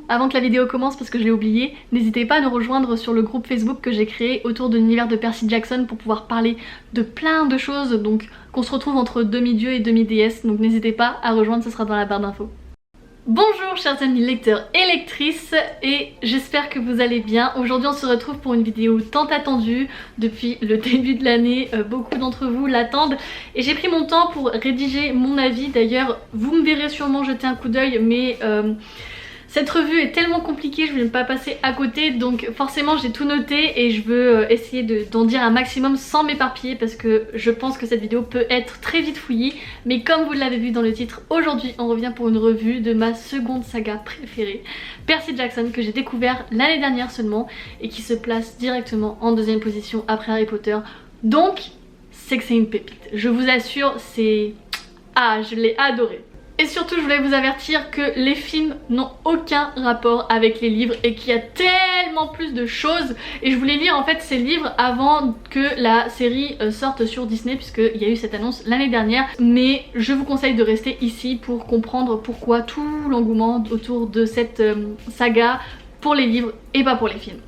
Avant que la vidéo commence, parce que je l'ai oublié, n'hésitez pas à nous rejoindre sur le groupe Facebook que j'ai créé autour de l'univers de Percy Jackson pour pouvoir parler de plein de choses, donc qu'on se retrouve entre demi-dieu et demi-déesse, donc n'hésitez pas à rejoindre, ce sera dans la barre d'infos. Bonjour chers amis lecteurs et lectrices, et j'espère que vous allez bien. Aujourd'hui on se retrouve pour une vidéo tant attendue depuis le début de l'année, beaucoup d'entre vous l'attendent et j'ai pris mon temps pour rédiger mon avis. D'ailleurs vous me verrez sûrement jeter un coup d'œil, mais cette revue est tellement compliquée, je ne vais pas passer à côté, donc forcément j'ai tout noté et je veux essayer d'en dire un maximum sans m'éparpiller parce que je pense que cette vidéo peut être très vite fouillie. Mais comme vous l'avez vu dans le titre, aujourd'hui on revient pour une revue de ma seconde saga préférée, Percy Jackson, que j'ai découvert l'année dernière seulement et qui se place directement en deuxième position après Harry Potter. Donc c'est que c'est une pépite, je vous assure, c'est... Ah, je l'ai adoré. Et surtout je voulais vous avertir que les films n'ont aucun rapport avec les livres et qu'il y a tellement plus de choses. Et je voulais lire en fait ces livres avant que la série sorte sur Disney, puisqu'il y a eu cette annonce l'année dernière. Mais je vous conseille de rester ici pour comprendre pourquoi tout l'engouement autour de cette saga pour les livres et pas pour les films.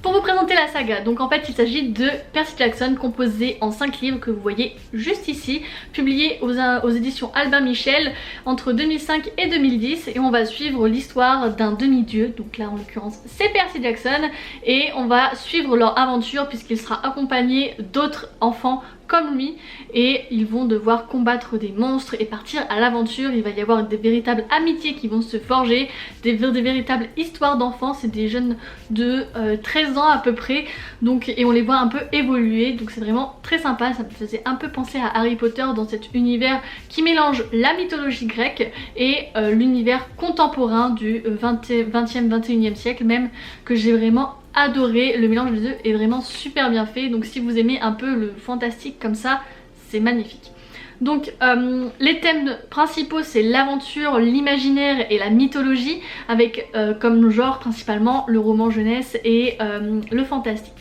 Pour vous présenter la saga, donc en fait il s'agit de Percy Jackson, composé en 5 livres que vous voyez juste ici, publiés aux éditions Albin Michel entre 2005 et 2010, et on va suivre l'histoire d'un demi-dieu, donc là en l'occurrence c'est Percy Jackson, et on va suivre leur aventure puisqu'il sera accompagné d'autres enfants comme lui et ils vont devoir combattre des monstres et partir à l'aventure. Il va y avoir des véritables amitiés qui vont se forger, des véritables histoires d'enfants. C'est des jeunes de 13 ans à peu près, donc, et on les voit un peu évoluer, donc c'est vraiment très sympa. Ça me faisait un peu penser à Harry Potter dans cet univers qui mélange la mythologie grecque et l'univers contemporain du 20e, 21e siècle même, que j'ai vraiment adoré. Le mélange des deux est vraiment super bien fait, donc si vous aimez un peu le fantastique comme ça, c'est magnifique. Donc les thèmes principaux c'est l'aventure, l'imaginaire et la mythologie, avec comme genre principalement le roman jeunesse et le fantastique.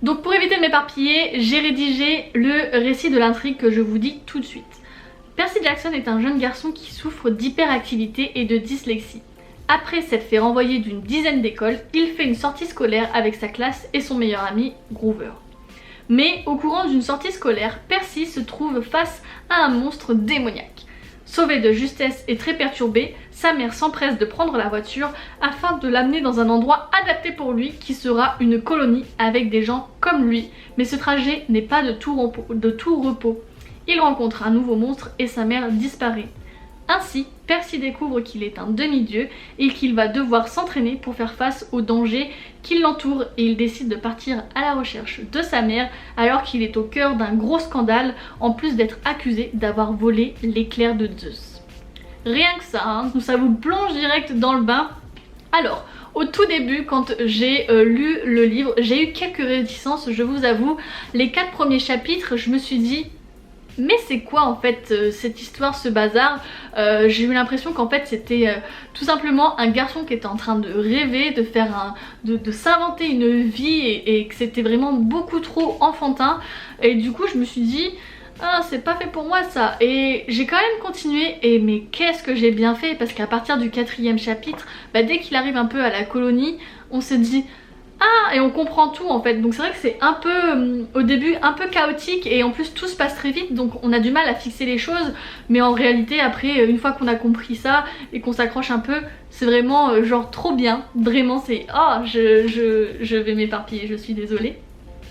Donc pour éviter de m'éparpiller, j'ai rédigé le récit de l'intrigue que je vous dis tout de suite. Percy Jackson est un jeune garçon qui souffre d'hyperactivité et de dyslexie. Après s'être fait renvoyer d'une dizaine d'écoles, il fait une sortie scolaire avec sa classe et son meilleur ami, Groover. Mais au courant d'une sortie scolaire, Percy se trouve face à un monstre démoniaque. Sauvé de justesse et très perturbé, sa mère s'empresse de prendre la voiture afin de l'amener dans un endroit adapté pour lui qui sera une colonie avec des gens comme lui. Mais ce trajet n'est pas de tout repos. Il rencontre un nouveau monstre et sa mère disparaît. Ainsi, Percy découvre qu'il est un demi-dieu et qu'il va devoir s'entraîner pour faire face aux dangers qui l'entourent, et il décide de partir à la recherche de sa mère alors qu'il est au cœur d'un gros scandale, en plus d'être accusé d'avoir volé l'éclair de Zeus. Rien que ça, hein, ça vous plonge direct dans le bain. Alors, au tout début, quand j'ai lu le livre, j'ai eu quelques réticences, je vous avoue. Les 4 premiers chapitres, je me suis dit... mais c'est quoi en fait cette histoire, ce bazar? J'ai eu l'impression qu'en fait c'était tout simplement un garçon qui était en train de rêver, de faire de s'inventer une vie, et que c'était vraiment beaucoup trop enfantin. Et du coup je me suis dit, ah c'est pas fait pour moi ça. Et j'ai quand même continué, et mais qu'est-ce que j'ai bien fait, parce qu'à partir du 4e chapitre, dès qu'il arrive un peu à la colonie, on se dit... ah, et on comprend tout en fait. Donc c'est vrai que c'est un peu au début un peu chaotique, et en plus tout se passe très vite, donc on a du mal à fixer les choses. Mais en réalité après, une fois qu'on a compris ça et qu'on s'accroche un peu, c'est vraiment genre trop bien. Vraiment c'est... ah, je vais m'éparpiller, je suis désolée.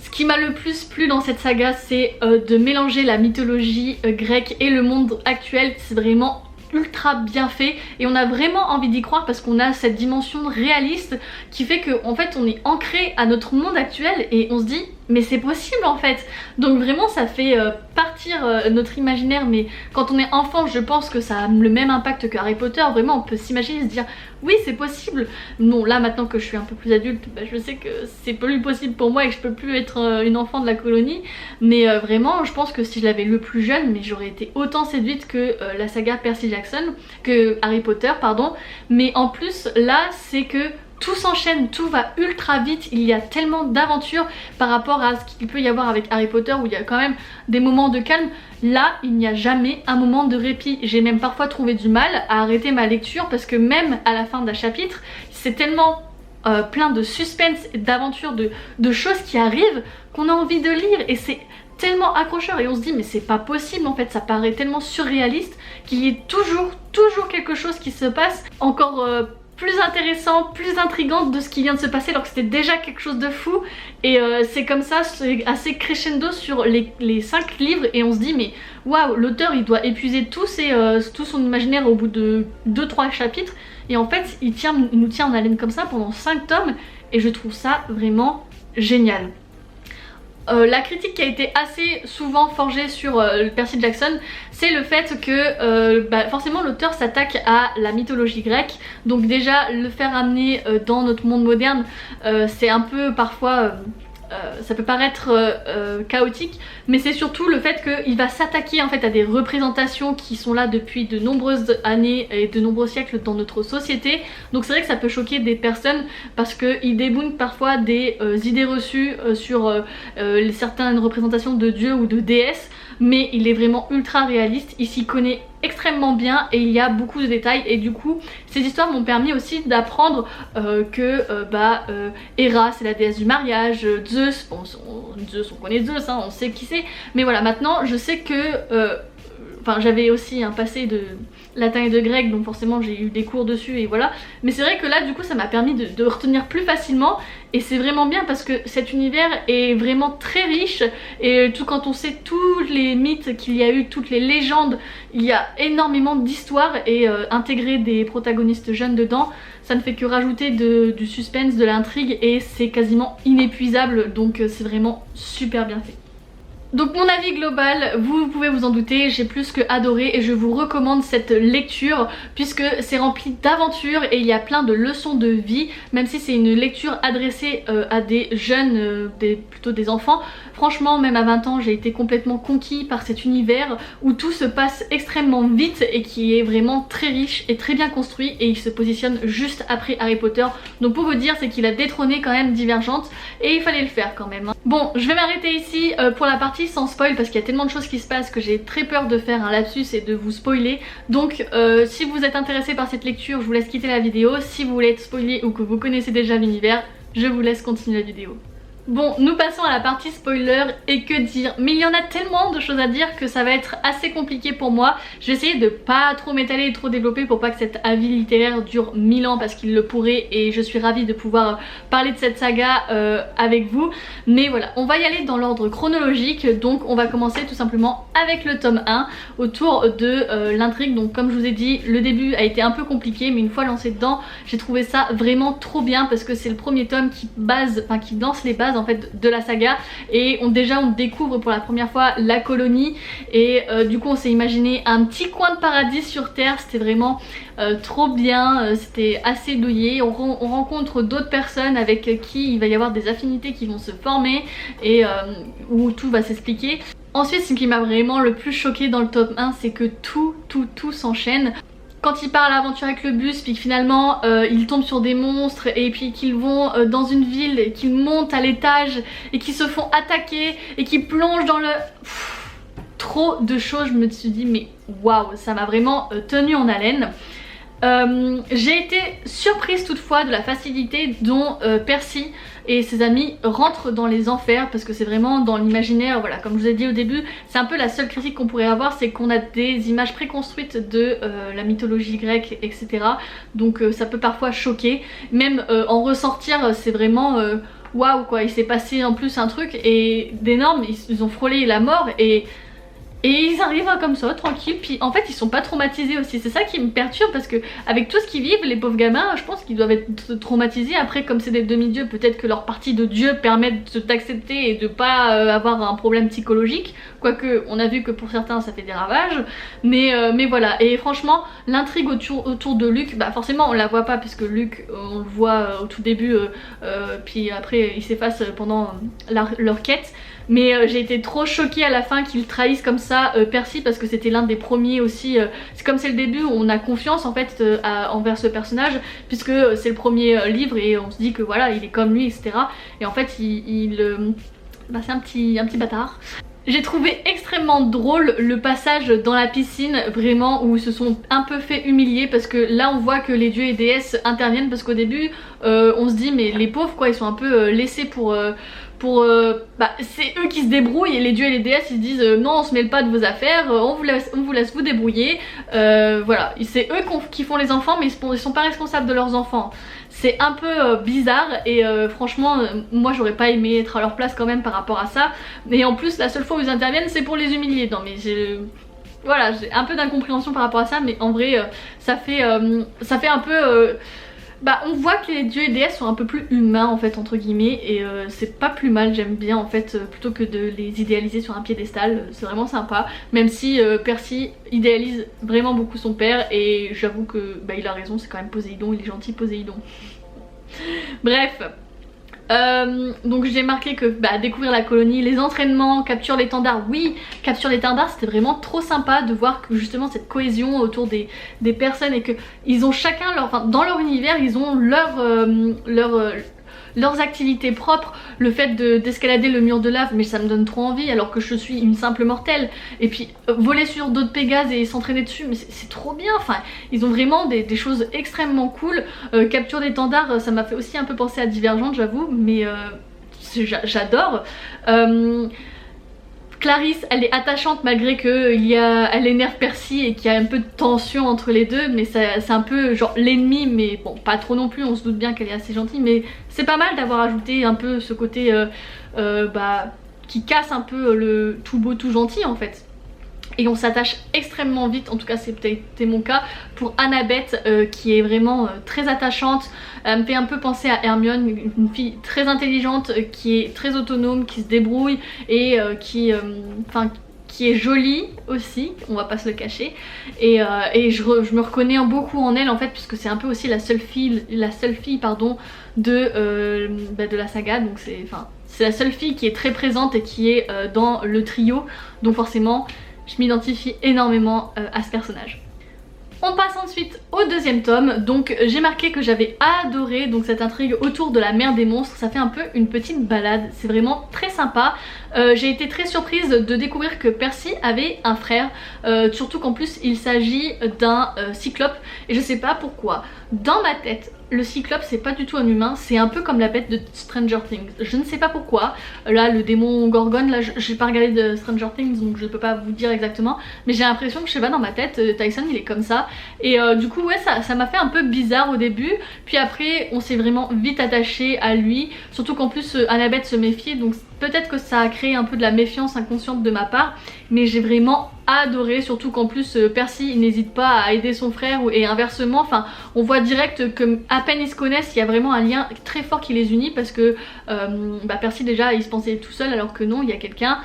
Ce qui m'a le plus plu dans cette saga, c'est de mélanger la mythologie grecque et le monde actuel. C'est vraiment ultra bien fait et on a vraiment envie d'y croire parce qu'on a cette dimension réaliste qui fait qu'en fait on est ancré à notre monde actuel et on se dit mais c'est possible en fait. Donc vraiment ça fait partir notre imaginaire, mais quand on est enfant je pense que ça a le même impact que Harry Potter. Vraiment on peut s'imaginer, se dire oui c'est possible. Non, là maintenant que je suis un peu plus adulte, je sais que c'est plus possible pour moi et que je peux plus être une enfant de la colonie, mais vraiment je pense que si je l'avais lu plus jeune, mais j'aurais été autant séduite que la saga Percy Jackson, que Harry Potter pardon. Mais en plus là c'est que tout s'enchaîne, tout va ultra vite, il y a tellement d'aventures par rapport à ce qu'il peut y avoir avec Harry Potter où il y a quand même des moments de calme. Là, il n'y a jamais un moment de répit. J'ai même parfois trouvé du mal à arrêter ma lecture parce que même à la fin d'un chapitre, c'est tellement plein de suspense, d'aventures, de choses qui arrivent qu'on a envie de lire et c'est tellement accrocheur et on se dit mais c'est pas possible en fait, ça paraît tellement surréaliste qu'il y ait toujours quelque chose qui se passe encore plus intéressant, plus intrigant de ce qui vient de se passer alors que c'était déjà quelque chose de fou et c'est comme ça, c'est assez crescendo sur les 5 livres et on se dit mais waouh, l'auteur il doit épuiser tout son imaginaire au bout de 2-3 chapitres et en fait il nous tient en haleine comme ça pendant 5 tomes et je trouve ça vraiment génial. La critique qui a été assez souvent forgée sur Percy Jackson, c'est le fait que forcément l'auteur s'attaque à la mythologie grecque, donc déjà le faire amener dans notre monde moderne, c'est un peu parfois... ça peut paraître chaotique, mais c'est surtout le fait qu'il va s'attaquer en fait à des représentations qui sont là depuis de nombreuses années et de nombreux siècles dans notre société. Donc c'est vrai que ça peut choquer des personnes parce qu'il débunk parfois des idées reçues sur certaines représentations de dieux ou de déesses, mais il est vraiment ultra réaliste, il s'y connaît extrêmement bien et il y a beaucoup de détails et du coup ces histoires m'ont permis aussi d'apprendre que Héra c'est la déesse du mariage, Zeus, Zeus on connaît Zeus, hein, on sait qui c'est, mais voilà maintenant je sais que j'avais aussi un passé de latin et de grec donc forcément j'ai eu des cours dessus et voilà, mais c'est vrai que là du coup ça m'a permis de retenir plus facilement et c'est vraiment bien parce que cet univers est vraiment très riche et tout quand on sait tous les mythes qu'il y a eu, toutes les légendes, il y a énormément d'histoires et intégrer des protagonistes jeunes dedans ça ne fait que rajouter du suspense, de l'intrigue et c'est quasiment inépuisable donc c'est vraiment super bien fait. Donc mon avis global, vous pouvez vous en douter, j'ai plus que adoré et je vous recommande cette lecture puisque c'est rempli d'aventures et il y a plein de leçons de vie, même si c'est une lecture adressée à des jeunes, plutôt des enfants. Franchement, même à 20 ans, j'ai été complètement conquis par cet univers où tout se passe extrêmement vite et qui est vraiment très riche et très bien construit et il se positionne juste après Harry Potter. Donc pour vous dire, c'est qu'il a détrôné quand même Divergente et il fallait le faire quand même. Bon, je vais m'arrêter ici pour la partie sans spoil parce qu'il y a tellement de choses qui se passent que j'ai très peur de faire un lapsus et de vous spoiler. Donc si vous êtes intéressé par cette lecture, je vous laisse quitter la vidéo. Si vous voulez être spoilé ou que vous connaissez déjà l'univers, je vous laisse continuer la vidéo. Bon, nous passons à la partie spoiler et que dire, mais il y en a tellement de choses à dire que ça va être assez compliqué pour moi. Je vais essayer de pas trop m'étaler et trop développer pour pas que cet avis littéraire dure 1000 ans parce qu'il le pourrait et je suis ravie de pouvoir parler de cette saga avec vous. Mais voilà, on va y aller dans l'ordre chronologique, donc on va commencer tout simplement avec le tome 1 autour de l'intrigue. Donc comme je vous ai dit, le début a été un peu compliqué mais une fois lancé dedans, j'ai trouvé ça vraiment trop bien parce que c'est le premier tome qui lance les bases en fait de la saga et on découvre pour la première fois la colonie et du coup on s'est imaginé un petit coin de paradis sur terre, c'était vraiment trop bien, c'était assez douillet, on rencontre d'autres personnes avec qui il va y avoir des affinités qui vont se former et où tout va s'expliquer. Ensuite, ce qui m'a vraiment le plus choqué dans le tome 1, c'est que tout s'enchaîne. Quand il part à l'aventure avec le bus, puis que finalement ils tombent sur des monstres et puis qu'ils vont dans une ville et qu'ils montent à l'étage et qu'ils se font attaquer et qu'ils plongent dans le... trop de choses, je me suis dit mais waouh, ça m'a vraiment tenu en haleine. J'ai été surprise toutefois de la facilité dont Percy et ses amis rentrent dans les enfers parce que c'est vraiment dans l'imaginaire, voilà, comme je vous ai dit au début, c'est un peu la seule critique qu'on pourrait avoir, c'est qu'on a des images préconstruites de la mythologie grecque, etc. Donc ça peut parfois choquer, même en ressortir c'est vraiment waouh quoi, il s'est passé en plus un truc et d'énorme, ils ont frôlé la mort et ils arrivent comme ça, tranquille, puis en fait ils sont pas traumatisés aussi, c'est ça qui me perturbe parce que avec tout ce qu'ils vivent, les pauvres gamins, je pense qu'ils doivent être traumatisés. Après comme c'est des demi-dieux, peut-être que leur partie de dieu permet d'accepter et de pas avoir un problème psychologique, quoique on a vu que pour certains ça fait des ravages, mais voilà. Et franchement l'intrigue autour de Luke, bah forcément on la voit pas puisque Luke on le voit au tout début, puis après il s'efface pendant leur quête. mais j'ai été trop choquée à la fin qu'ils trahissent comme ça Percy, parce que c'était l'un des premiers aussi, c'est comme c'est le début, on a confiance en fait envers ce personnage, puisque c'est le premier livre et on se dit que voilà il est comme lui, etc. Et en fait bah, c'est un petit bâtard. J'ai trouvé extrêmement drôle le passage dans la piscine, vraiment, où ils se sont un peu fait humilier, parce que là on voit que les dieux et déesses interviennent, parce qu'au début on se dit mais les pauvres quoi, ils sont un peu laissés pour bah, c'est eux qui se débrouillent, et les dieux et les déesses ils se disent non on se mêle pas de vos affaires, on vous laisse vous débrouiller, voilà, c'est eux qui font les enfants, mais ils sont pas responsables de leurs enfants. C'est un peu bizarre et franchement moi j'aurais pas aimé être à leur place quand même par rapport à ça. Et en plus la seule fois où ils interviennent c'est pour les humilier. Non mais voilà, j'ai un peu d'incompréhension par rapport à ça, mais en vrai ça fait un peu bah on voit que les dieux et déesses sont un peu plus humains en fait entre guillemets, et c'est pas plus mal, j'aime bien en fait, plutôt que de les idéaliser sur un piédestal, c'est vraiment sympa, même si Percy idéalise vraiment beaucoup son père, et j'avoue que bah il a raison, c'est quand même Poséidon, il est gentil Poséidon. Bref. Donc j'ai marqué que bah, découvrir la colonie, les entraînements, capture l'étendard, oui, capture l'étendard c'était vraiment trop sympa de voir que justement cette cohésion autour des personnes, et que ils ont chacun leur, enfin, dans leur univers ils ont leurs activités propres. Le fait d'escalader le mur de lave, mais ça me donne trop envie alors que je suis une simple mortelle. Et puis voler sur d'autres Pégases et s'entraîner dessus, mais c'est trop bien. Enfin, ils ont vraiment des choses extrêmement cool. Capture d'étendard, ça m'a fait aussi un peu penser à Divergente, j'avoue, mais j'adore. Clarisse, elle est attachante malgré elle énerve Percy et qu'il y a un peu de tension entre les deux, mais c'est un peu genre l'ennemi, mais bon pas trop non plus, on se doute bien qu'elle est assez gentille, mais c'est pas mal d'avoir ajouté un peu ce côté bah, qui casse un peu le tout beau tout gentil en fait. Et on s'attache extrêmement vite, en tout cas c'était mon cas, pour Annabeth qui est vraiment très attachante. Elle me fait un peu penser à Hermione, une fille très intelligente, qui est très autonome, qui se débrouille et qui est jolie aussi, on va pas se le cacher. Et je me reconnais beaucoup en elle en fait, puisque c'est un peu aussi la seule fille pardon, de la saga, donc c'est la seule fille qui est très présente et qui est dans le trio, donc forcément je m'identifie énormément à ce personnage. On passe ensuite au deuxième tome, donc j'ai marqué que j'avais adoré donc cette intrigue autour de la mer des monstres, ça fait un peu une petite balade, c'est vraiment très sympa. J'ai été très surprise de découvrir que Percy avait un frère, surtout qu'en plus il s'agit d'un cyclope, et je sais pas pourquoi, dans ma tête le cyclope c'est pas du tout un humain, c'est un peu comme la bête de Stranger Things, je ne sais pas pourquoi. Là le démon Gorgone, là j'ai pas regardé de Stranger Things donc je peux pas vous dire exactement, mais j'ai l'impression que je sais pas, dans ma tête Tyson il est comme ça, et du coup ouais ça m'a fait un peu bizarre au début, puis après on s'est vraiment vite attaché à lui, surtout qu'en plus Annabeth se méfiait, donc peut-être que ça a créé un peu de la méfiance inconsciente de ma part, mais j'ai vraiment adoré, surtout qu'en plus Percy il n'hésite pas à aider son frère et inversement, enfin on voit direct que à peine ils se connaissent, il y a vraiment un lien très fort qui les unit, parce que bah Percy déjà il se pensait tout seul alors que non, il y a quelqu'un.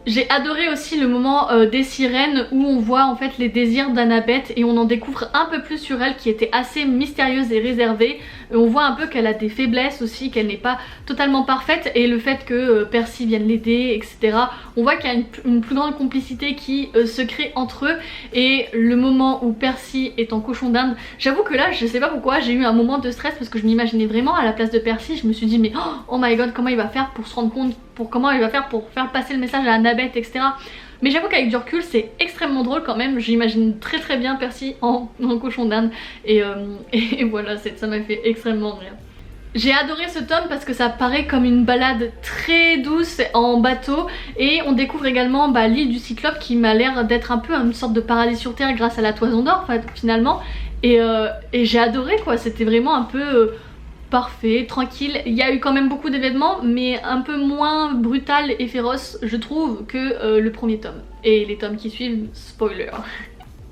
J'ai adoré aussi le moment des sirènes où on voit en fait les désirs d'Annabeth et on en découvre un peu plus sur elle, qui était assez mystérieuse et réservée. On voit un peu qu'elle a des faiblesses aussi, qu'elle n'est pas totalement parfaite, et le fait que Percy vienne l'aider, etc. On voit qu'il y a une plus grande complicité qui se crée entre eux, et le moment où Percy est en cochon d'Inde, j'avoue que là je sais pas pourquoi j'ai eu un moment de stress, parce que je m'imaginais vraiment à la place de Percy, je me suis dit mais oh my god, comment il va faire pour se rendre compte, comment il va faire pour faire passer le message à Annabeth, etc. Mais j'avoue qu'avec du recul c'est extrêmement drôle quand même, j'imagine très bien Percy en cochon d'Inde, et voilà, ça m'a fait extrêmement rire. J'ai adoré ce tome parce que ça paraît comme une balade très douce en bateau, et on découvre également l'île du Cyclope qui m'a l'air d'être un peu une sorte de paradis sur terre grâce à la Toison d'Or finalement, et j'ai adoré quoi, c'était vraiment un peu parfait, tranquille. Il y a eu quand même beaucoup d'événements, mais un peu moins brutal et féroce je trouve que le premier tome et les tomes qui suivent, spoiler.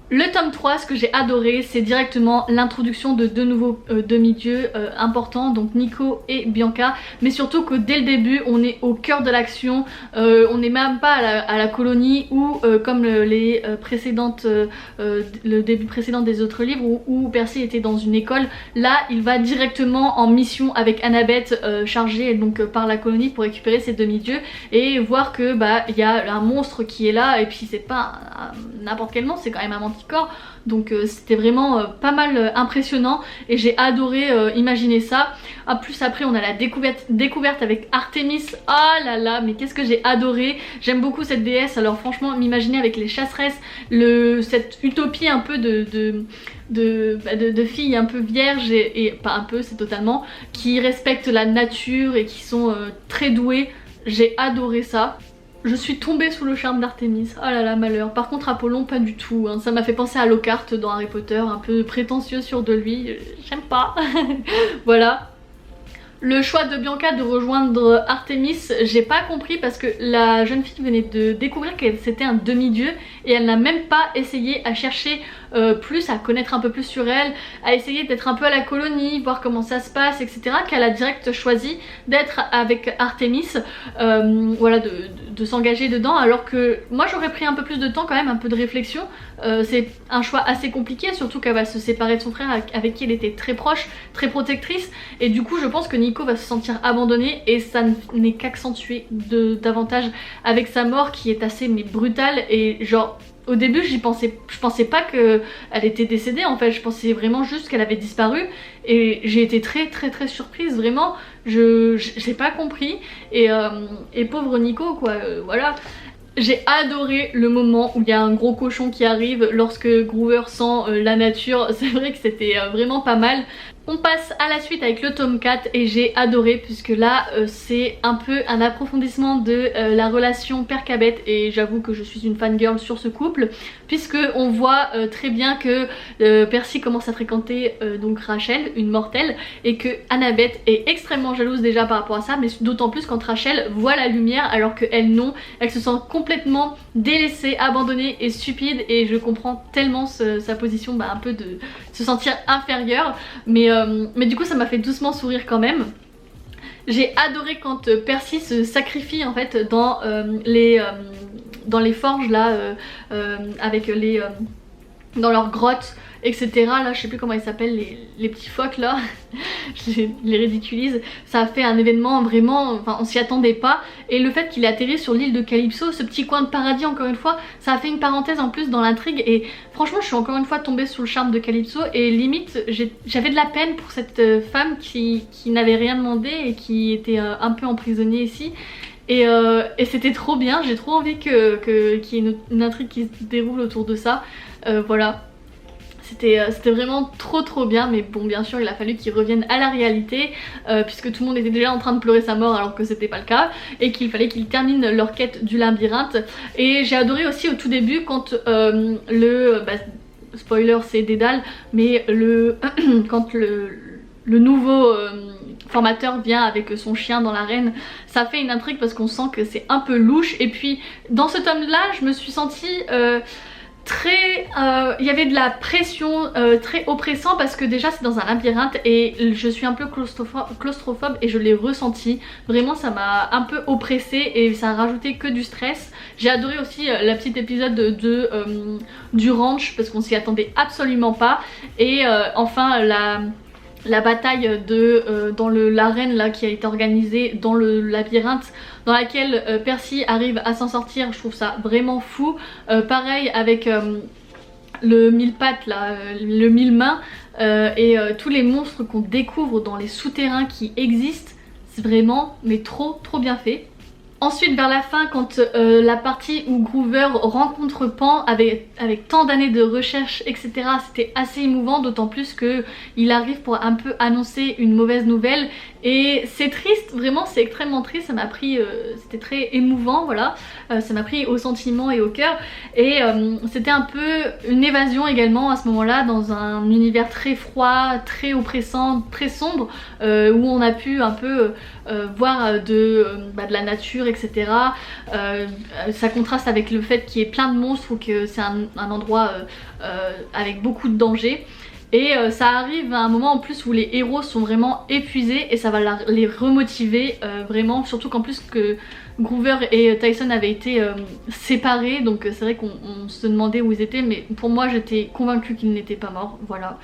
Le tome 3, ce que j'ai adoré, c'est directement l'introduction de deux nouveaux demi-dieux importants, donc Nico et Bianca, mais surtout que dès le début on est au cœur de l'action, on n'est même pas à la colonie où comme le début précédent des autres livres où Percy était dans une école, là il va directement en mission avec Annabeth chargée donc par la colonie pour récupérer ses demi-dieux et voir que bah il y a un monstre qui est là et puis c'est pas n'importe quel monstre, c'est quand même un manticore. Donc c'était vraiment pas mal impressionnant et j'ai adoré imaginer ça. En plus après on a la découverte avec Artémis. Ah là là, mais qu'est-ce que j'ai adoré. J'aime beaucoup cette déesse, alors franchement m'imaginer avec les chasseresses, cette utopie un peu de filles un peu vierges et pas un peu, c'est totalement, qui respectent la nature et qui sont très douées. J'ai adoré ça. Je suis tombée sous le charme d'Artémis. Oh là là, malheur. Par contre Apollon pas du tout, hein. Ça m'a fait penser à Lockhart dans Harry Potter, un peu prétentieux sur de lui. J'aime pas. Voilà. Le choix de Bianca de rejoindre Artémis, j'ai pas compris parce que la jeune fille venait de découvrir qu'elle c'était un demi-dieu et elle n'a même pas essayé à chercher plus, à connaître un peu plus sur elle, à essayer d'être un peu à la colonie, voir comment ça se passe, etc. Qu'elle a direct choisi d'être avec Artémis, voilà, de s'engager dedans, alors que moi j'aurais pris un peu plus de temps quand même, un peu de réflexion. C'est un choix assez compliqué, surtout qu'elle va se séparer de son frère avec qui elle était très proche, très protectrice, et du coup je pense que Nico va se sentir abandonné et ça n'est qu'accentué davantage avec sa mort qui est assez brutale et genre au début je pensais pas qu'elle était décédée en fait, je pensais vraiment juste qu'elle avait disparu et j'ai été très surprise, vraiment j'ai pas compris et pauvre Nico quoi, voilà. J'ai adoré le moment où il y a un gros cochon qui arrive lorsque Groover sent la nature, c'est vrai que c'était vraiment pas mal. On passe à la suite avec le tome 4 et j'ai adoré puisque là c'est un peu un approfondissement de la relation père-Cabet et j'avoue que je suis une fangirl sur ce couple puisque on voit très bien que Percy commence à fréquenter donc Rachel, une mortelle, et que Annabeth est extrêmement jalouse déjà par rapport à ça, mais d'autant plus quand Rachel voit la lumière alors que elle non, elle se sent complètement délaissée, abandonnée et stupide et je comprends tellement sa position, un peu de se sentir inférieure, mais du coup ça m'a fait doucement sourire quand même. J'ai adoré quand Percy se sacrifie en fait dans les forges là, avec dans leur grotte, etc. Là je sais plus comment ils s'appellent, les petits phoques là, je les ridiculise. Ça a fait un événement vraiment, enfin on s'y attendait pas, et le fait qu'il ait atterri sur l'île de Calypso, ce petit coin de paradis encore une fois, ça a fait une parenthèse en plus dans l'intrigue et franchement je suis encore une fois tombée sous le charme de Calypso et limite j'avais de la peine pour cette femme qui n'avait rien demandé et qui était un peu emprisonnée ici. Et c'était trop bien, j'ai trop envie qu'il y ait une intrigue qui se déroule autour de ça, voilà. C'était vraiment trop bien, mais bon bien sûr il a fallu qu'ils reviennent à la réalité puisque tout le monde était déjà en train de pleurer sa mort alors que c'était pas le cas et qu'il fallait qu'ils terminent leur quête du labyrinthe. Et j'ai adoré aussi au tout début quand spoiler c'est Dédale, mais quand le nouveau formateur vient avec son chien dans l'arène, ça fait une intrigue parce qu'on sent que c'est un peu louche. Et puis dans ce tome là je me suis sentie il y avait de la pression, très oppressant parce que déjà c'est dans un labyrinthe et je suis un peu claustrophobe et je l'ai ressenti, vraiment ça m'a un peu oppressée et ça a rajouté que du stress. J'ai adoré aussi la petite épisode du ranch parce qu'on s'y attendait absolument pas, et enfin la bataille dans l'arène là qui a été organisée dans le labyrinthe, dans laquelle Percy arrive à s'en sortir, je trouve ça vraiment fou. Pareil avec le mille-pattes là, le mille-mains et tous les monstres qu'on découvre dans les souterrains qui existent, c'est vraiment mais trop bien fait. Ensuite vers la fin quand la partie où Groover rencontre Pan avec tant d'années de recherche etc, c'était assez émouvant, d'autant plus qu'il arrive pour un peu annoncer une mauvaise nouvelle et c'est triste, vraiment c'est extrêmement triste, ça m'a pris, c'était très émouvant, voilà, ça m'a pris au sentiment et au cœur et c'était un peu une évasion également à ce moment là dans un univers très froid, très oppressant, très sombre, où on a pu un peu voir de la nature etc. Ça contraste avec le fait qu'il y ait plein de monstres ou que c'est un endroit avec beaucoup de dangers. Et ça arrive à un moment en plus où les héros sont vraiment épuisés et ça va les remotiver vraiment, surtout qu'en plus que Groover et Tyson avaient été séparés, donc c'est vrai qu'on se demandait où ils étaient, mais pour moi j'étais convaincue qu'ils n'étaient pas morts, voilà.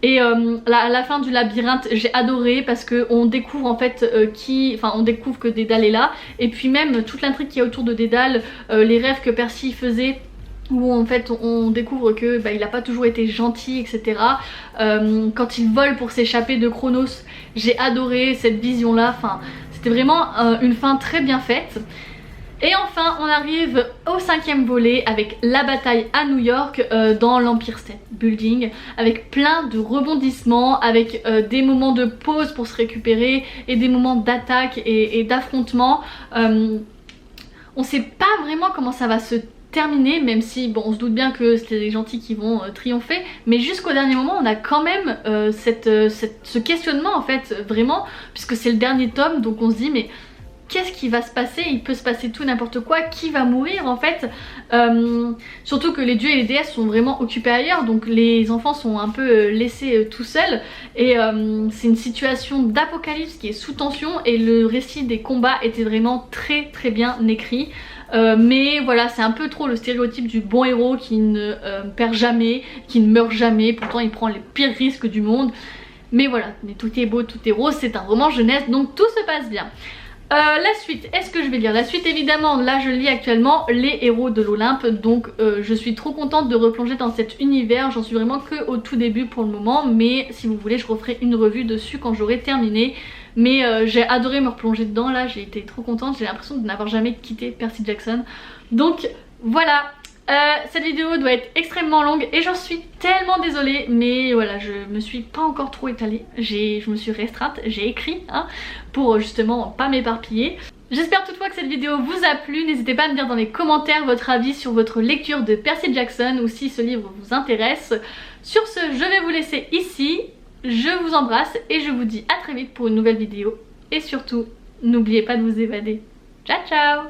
Et la fin du labyrinthe j'ai adoré parce qu'on découvre en fait on découvre que Dédale est là, et puis même toute l'intrigue qu'il y a autour de Dédale, les rêves que Percy faisait, où en fait on découvre que il a pas toujours été gentil, etc. Quand il vole pour s'échapper de Chronos, j'ai adoré cette vision là, enfin c'était vraiment une fin très bien faite. Et enfin on arrive au 5e volet avec la bataille à New York dans l'Empire State Building, avec plein de rebondissements, avec des moments de pause pour se récupérer et des moments d'attaque et d'affrontement. On sait pas vraiment comment ça va se terminé, même si bon on se doute bien que c'est les gentils qui vont triompher, mais jusqu'au dernier moment on a quand même ce questionnement en fait, vraiment, puisque c'est le dernier tome, donc on se dit mais qu'est-ce qui va se passer? Il peut se passer tout n'importe quoi, qui va mourir en fait, surtout que les dieux et les déesses sont vraiment occupés ailleurs, donc les enfants sont un peu laissés tout seuls, et c'est une situation d'apocalypse qui est sous tension, et le récit des combats était vraiment très très bien écrit. Mais voilà, c'est un peu trop le stéréotype du bon héros qui ne perd jamais, qui ne meurt jamais, pourtant il prend les pires risques du monde. Mais voilà, mais tout est beau, tout est rose, c'est un roman jeunesse, donc tout se passe bien. La suite, est-ce que je vais lire la suite? Évidemment, là je lis actuellement Les Héros de l'Olympe, donc je suis trop contente de replonger dans cet univers. J'en suis vraiment que au tout début pour le moment, mais si vous voulez je referai une revue dessus quand j'aurai terminé. Mais j'ai adoré me replonger dedans, là j'ai été trop contente, j'ai l'impression de n'avoir jamais quitté Percy Jackson. Donc voilà, cette vidéo doit être extrêmement longue et j'en suis tellement désolée, mais voilà, je me suis pas encore trop étalée, je me suis restreinte, j'ai écrit hein, pour justement pas m'éparpiller. J'espère toutefois que cette vidéo vous a plu, n'hésitez pas à me dire dans les commentaires votre avis sur votre lecture de Percy Jackson ou si ce livre vous intéresse. Sur ce, je vais vous laisser ici. Je vous embrasse et je vous dis à très vite pour une nouvelle vidéo. Et surtout, n'oubliez pas de vous évader. Ciao ciao!